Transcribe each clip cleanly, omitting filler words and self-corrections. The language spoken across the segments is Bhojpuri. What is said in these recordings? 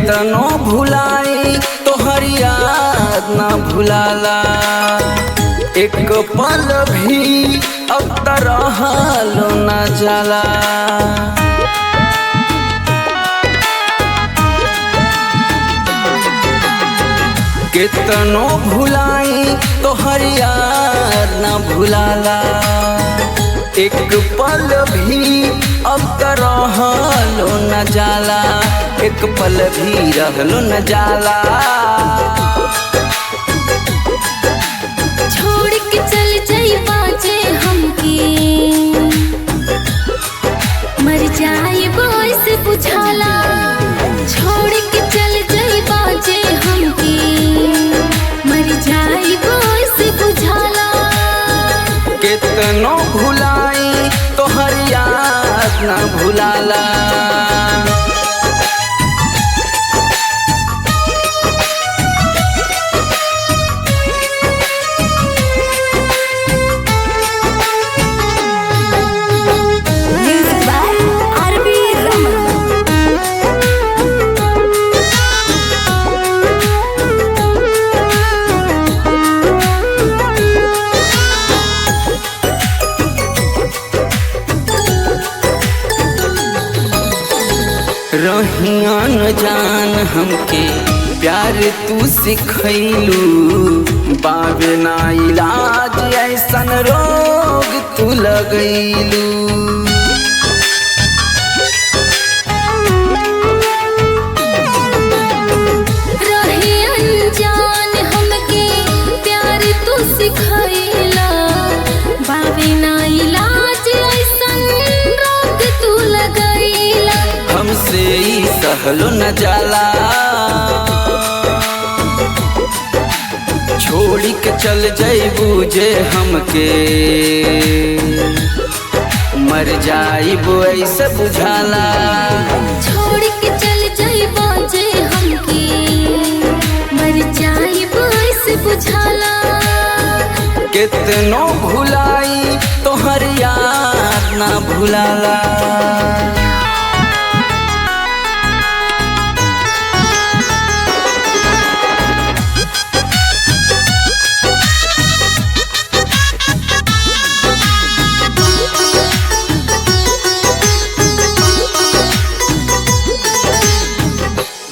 केतनो भुलाई तोहर याद ना भुलाला। एक पल भी अब त रहलो ना जाला। केतनो भुलाई तोहर याद ना भुलाला। एक पल भी अब त रहलो न जाला। एक पल भी रहलो न जाला। छोड़ के चल जाइबा जे हमके, मर जाइबो ऐसे बुझाला। छोड़ के चल जाइबा जे हमके, मर जाइबो ऐसे बुझाला। केतनो भुलाई तोहर याद ना भुलाला। रहियन जान हमके प्यार तू सिखैलू। बाबे ना इलाज ऐसन रोग तू लगैलू। रहियन जान हमके प्यार तू सिखैला। बाबे ना इलाज ऐसन रोग तू लगैला। हमसे ही सहलो न जाला। छोड़ी के चल जाइबू जे हमके, मर जाइबू ऐसे बुझाला। छोड़ के चल जाइबा जे हमके, मर जाइबो ऐसे बुझाला। केतनो भुलाई तोहर याद ना भुलाला।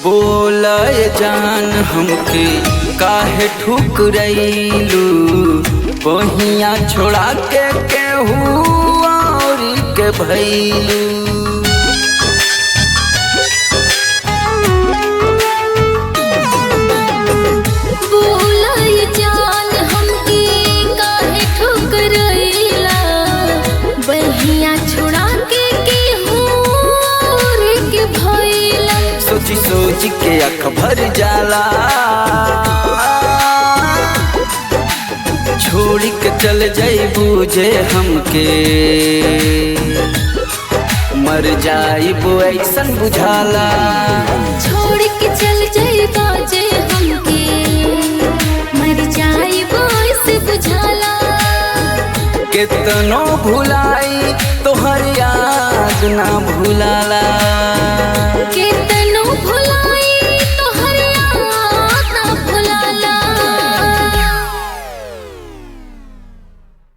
बोलय जान हमके काहे ठुकरैलू। बहिया छोड़ा के केहू और के भैलू। बोलय जान हमके काहे ठुकरैला। बहिया छोड़ा के केहू और के भैला। सोची सोची के अख भर जाला। छोड़ के चल जाइबू जे हमके, मर जाइबू ऐसन बुझाला। छोड़ के चल जाइबा जे हमके, मर जाइबो ऐसे बुझाला। केतनो भुलाई तोहर याद ना भुलाला।